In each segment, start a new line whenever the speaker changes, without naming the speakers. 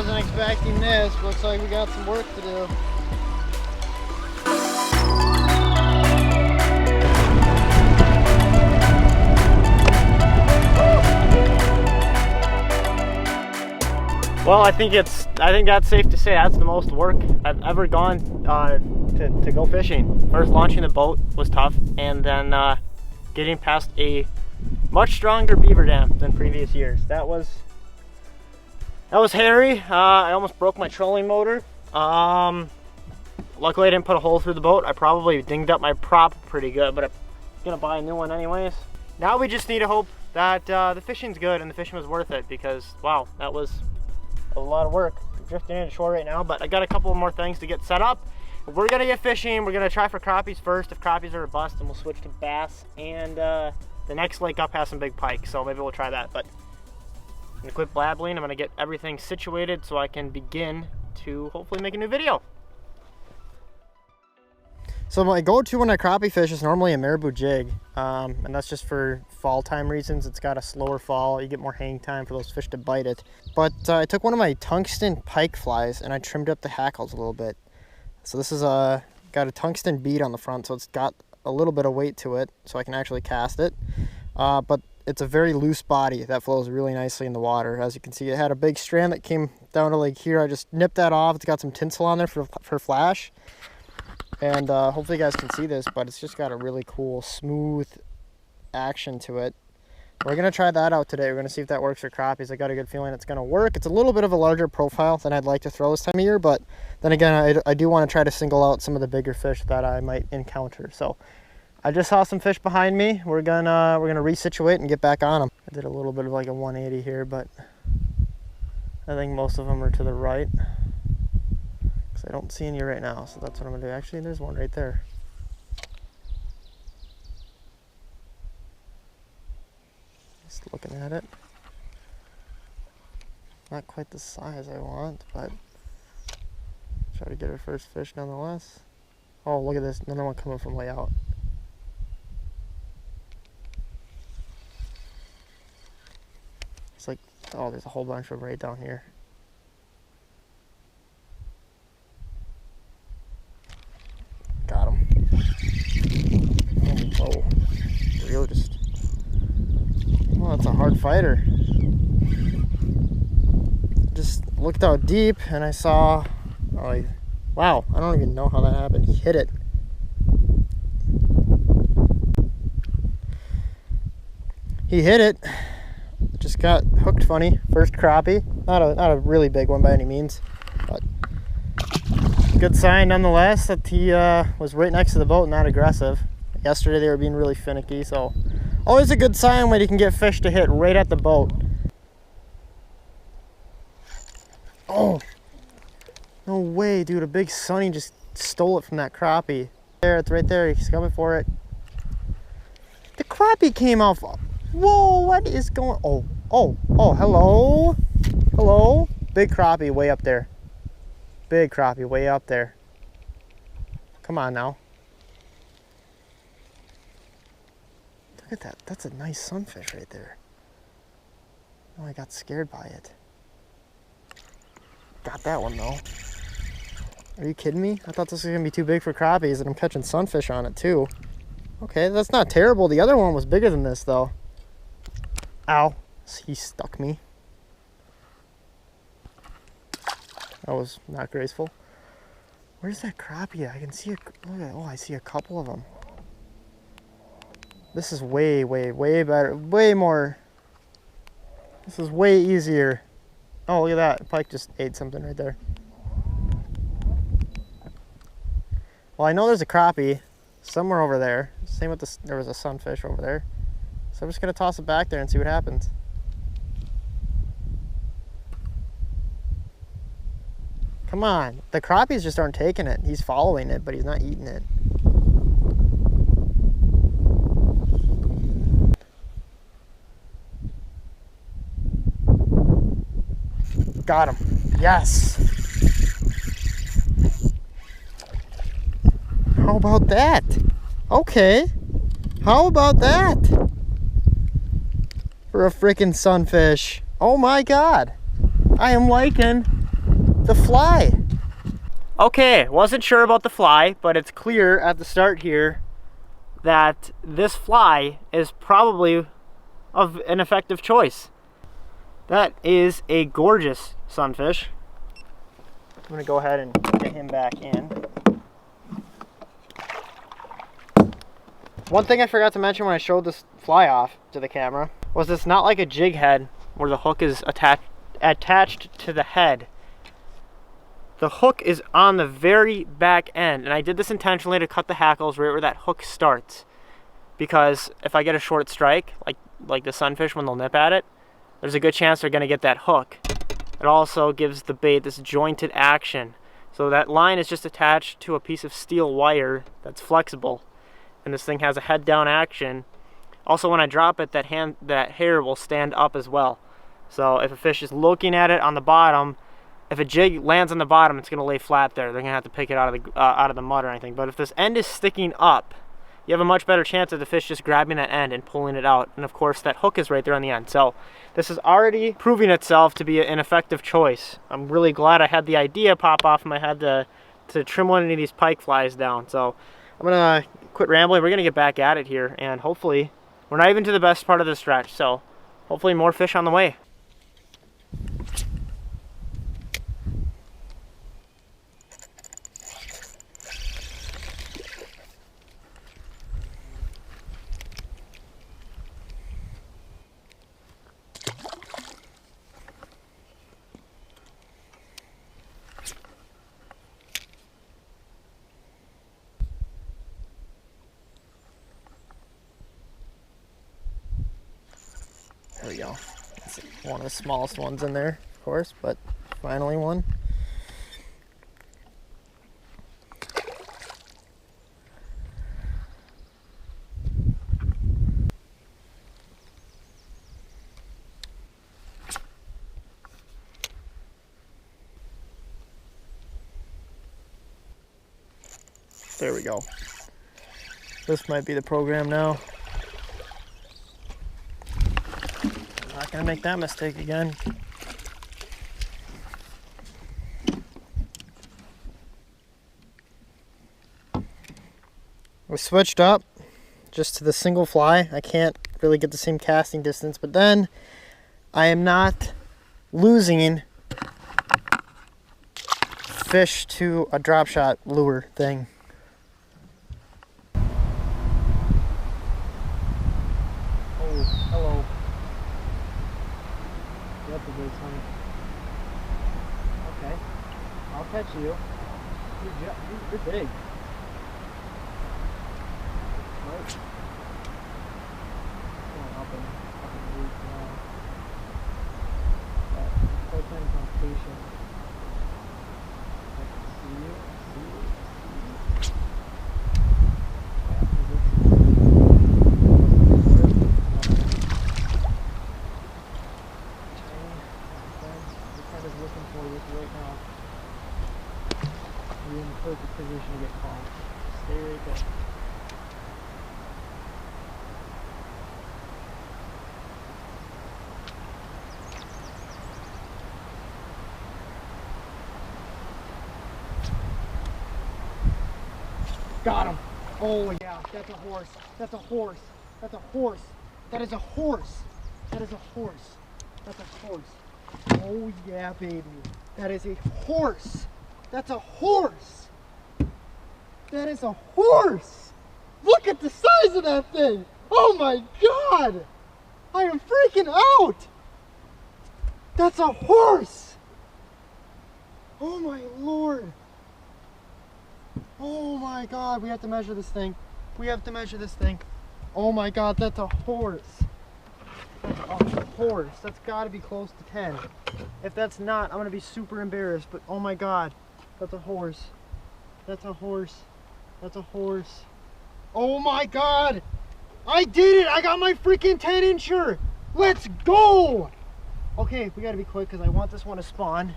wasn't expecting this. Looks like we got some work to do. Well, I think that's safe to say that's the most work I've ever gone to go fishing. First, launching the boat was tough, and then getting past a much stronger beaver dam than previous years. That was hairy. I almost broke my trolling motor. Luckily, I didn't put a hole through the boat. I probably dinged up my prop pretty good, but I'm gonna buy a new one anyways. Now we just need to hope that the fishing's good and the fishing was worth it, because wow, that was a lot of work. I'm drifting into shore right now, but I got a couple more things to get set up. We're gonna get fishing. We're gonna try for crappies first. If crappies are a bust, then we'll switch to bass, and the next lake up has some big pike, so maybe we'll try that. But I'm gonna quit blabbling. I'm gonna get everything situated so I can begin to hopefully make a new video. So my go-to when I crappie fish is normally a marabou jig, and that's just for fall time reasons. It's got a slower fall, you get more hang time for those fish to bite it. But I took one of my tungsten pike flies and I trimmed up the hackles a little bit. So this is got a tungsten bead on the front, so it's got a little bit of weight to it, so I can actually cast it. But it's a very loose body that flows really nicely in the water. As you can see, it had a big strand that came down to like here. I just nipped that off. It's got some tinsel on there for flash. And hopefully you guys can see this, but it's just got a really cool, smooth action to it. We're going to try that out today. We're going to see if that works for crappies. I got a good feeling it's going to work. It's a little bit of a larger profile than I'd like to throw this time of year, but then again, I do want to try to single out some of the bigger fish that I might encounter. So I just saw some fish behind me. We're gonna resituate and get back on them. I did a little bit of like a 180 here, but I think most of them are to the right. I don't see any right now, so that's what I'm gonna do. Actually, there's one right there. Just looking at it. Not quite the size I want, but try to get our first fish nonetheless. Oh, look at this, another one coming from way out. It's like, oh, there's a whole bunch of them right down here. Got him. Oh, real just. Oh, that's a hard fighter. Just looked out deep and I saw. Oh, wow! I don't even know how that happened. He hit it. He hit it. Just got hooked funny. First crappie. Not a really big one by any means, but. Good sign nonetheless that he was right next to the boat, not aggressive. Yesterday they were being really finicky, so always a good sign when you can get fish to hit right at the boat. Oh, no way, dude. A big sunny just stole it from that crappie. There, it's right there. He's coming for it. The crappie came off. Whoa, what is going on? Oh, hello. Hello. Big crappie way up there. Big crappie way up there. Come on now. Look at that. That's a nice sunfish right there. Oh, I got scared by it. Got that one though. Are you kidding me? I thought this was gonna be too big for crappies, and I'm catching sunfish on it too. Okay, that's not terrible. The other one was bigger than this though. Ow. He stuck me. That was not graceful. Where's that crappie at? I can see a, look at, oh, I see a couple of them. This is way better, way more. This is way easier. Oh, look at that. Pike just ate something right there. Well, I know there's a crappie somewhere over there. Same with this, there was a sunfish over there. So I'm just gonna toss it back there and see what happens. Come on, the crappies just aren't taking it. He's following it, but he's not eating it. Got him. Yes. How about that? Okay. How about that? For a freaking sunfish. Oh my God. I am liking the fly. Okay, wasn't sure about the fly, but it's clear at the start here that this fly is probably of an effective choice. That is a gorgeous sunfish. I'm gonna go ahead and get him back in. One thing I forgot to mention when I showed this fly off to the camera was it's not like a jig head where the hook is attached to the head. The hook is on the very back end, and I did this intentionally to cut the hackles right where that hook starts, because if I get a short strike, like the sunfish when they'll nip at it, there's a good chance they're going to get that hook. It also gives the bait this jointed action. So that line is just attached to a piece of steel wire that's flexible, and this thing has a head down action. Also, when I drop it, that hair will stand up as well. So if a fish is looking at it on the bottom, if a jig lands on the bottom, it's going to lay flat there. They're going to have to pick it out of the mud or anything. But if this end is sticking up, you have a much better chance of the fish just grabbing that end and pulling it out. And of course, that hook is right there on the end. So this is already proving itself to be an effective choice. I'm really glad I had the idea pop off in my head to trim one of these pike flies down. So I'm going to quit rambling. We're going to get back at it here. And hopefully, we're not even to the best part of the stretch. So hopefully more fish on the way. There we go. It's one of the smallest ones in there, of course, but finally one. There we go. This might be the program now. Not gonna make that mistake again. We switched up just to the single fly. I can't really get the same casting distance, but then I am not losing fish to a drop shot lure thing. Oh, hello. That's a big one. Okay, I'll catch you. You're big. Right. Going up and the roof now. But it depends on patience. I can see you. Looking for you right now. You're in the perfect position to get called. Stay right there. Got him. Oh yeah, that's a horse. That's a horse. That's a horse. That is a horse. That is a horse. That's a horse. Oh yeah, baby. That is a horse. That's a horse. That is a horse. Look at the size of that thing. Oh my God. I am freaking out. That's a horse. Oh my Lord. Oh my God. We have to measure this thing. We have to measure this thing. Oh my God. That's a horse. That's a horse. That's got to be close to 10. If that's not, I'm going to be super embarrassed. But oh my God, that's a horse. That's a horse. That's a horse. Oh my God, I did it. I got my freaking 10-incher. Let's go. Okay, we got to be quick because I want this one to spawn.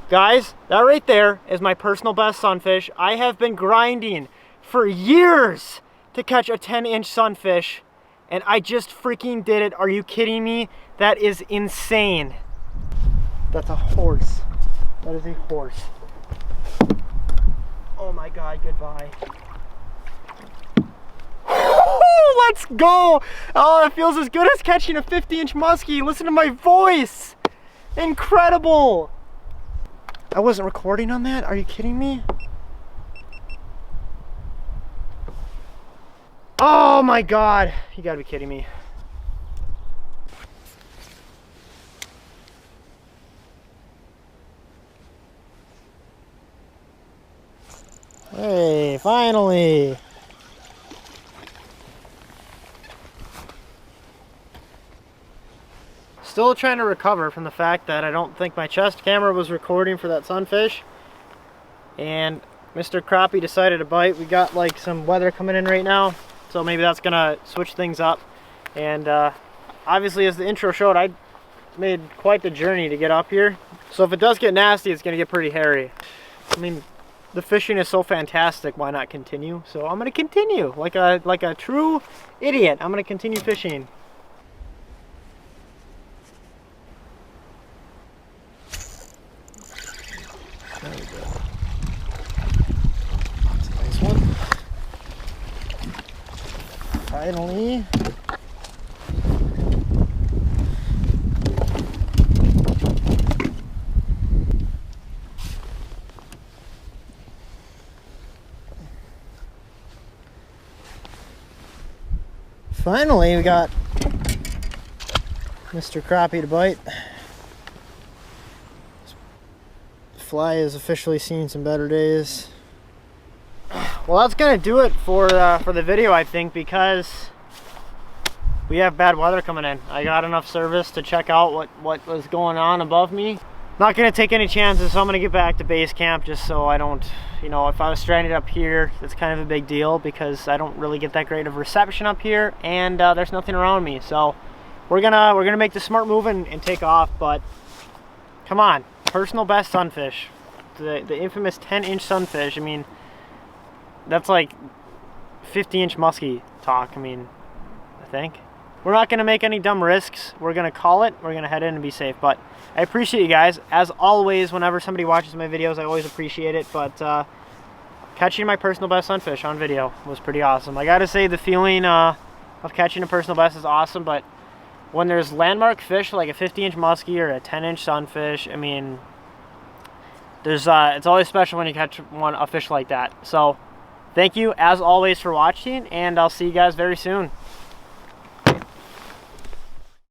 Guys, that right there is my personal best sunfish. I have been grinding for years to catch a 10-inch sunfish. And I just freaking did it. Are you kidding me? That is insane. That's a horse. That is a horse. Oh my God, goodbye. Let's go! Oh, it feels as good as catching a 50-inch muskie. Listen to my voice. Incredible. I wasn't recording on that. Are you kidding me? Oh my God. You gotta be kidding me. Hey, finally. Still trying to recover from the fact that I don't think my chest camera was recording for that sunfish. And Mr. Crappie decided to bite. We got like some weather coming in right now, so maybe that's gonna switch things up. And obviously, as the intro showed, I made quite the journey to get up here. So if it does get nasty, it's gonna get pretty hairy. I mean, the fishing is so fantastic, why not continue? So I'm gonna continue like a true idiot. I'm gonna continue fishing. There we go. That's a nice one. Finally. Finally, we got Mr. Crappie to bite. The fly has officially seen some better days. Well, that's gonna do it for the video, I think, because we have bad weather coming in. I got enough service to check out what was going on above me. Not gonna take any chances, so I'm gonna get back to base camp just so I don't, you know, if I was stranded up here, it's kind of a big deal because I don't really get that great of reception up here, and there's nothing around me. So we're gonna make the smart move and take off. But come on, personal best sunfish, the infamous 10-inch sunfish. I mean, that's like 50-inch muskie talk. I mean, I think. We're not going to make any dumb risks. We're going to call it. We're going to head in and be safe. But I appreciate you guys. As always, whenever somebody watches my videos, I always appreciate it. But catching my personal best sunfish on video was pretty awesome. I got to say, the feeling of catching a personal best is awesome. But when there's landmark fish like a 50-inch muskie or a 10-inch sunfish, I mean, there's it's always special when you catch a fish like that. So thank you, as always, for watching, and I'll see you guys very soon.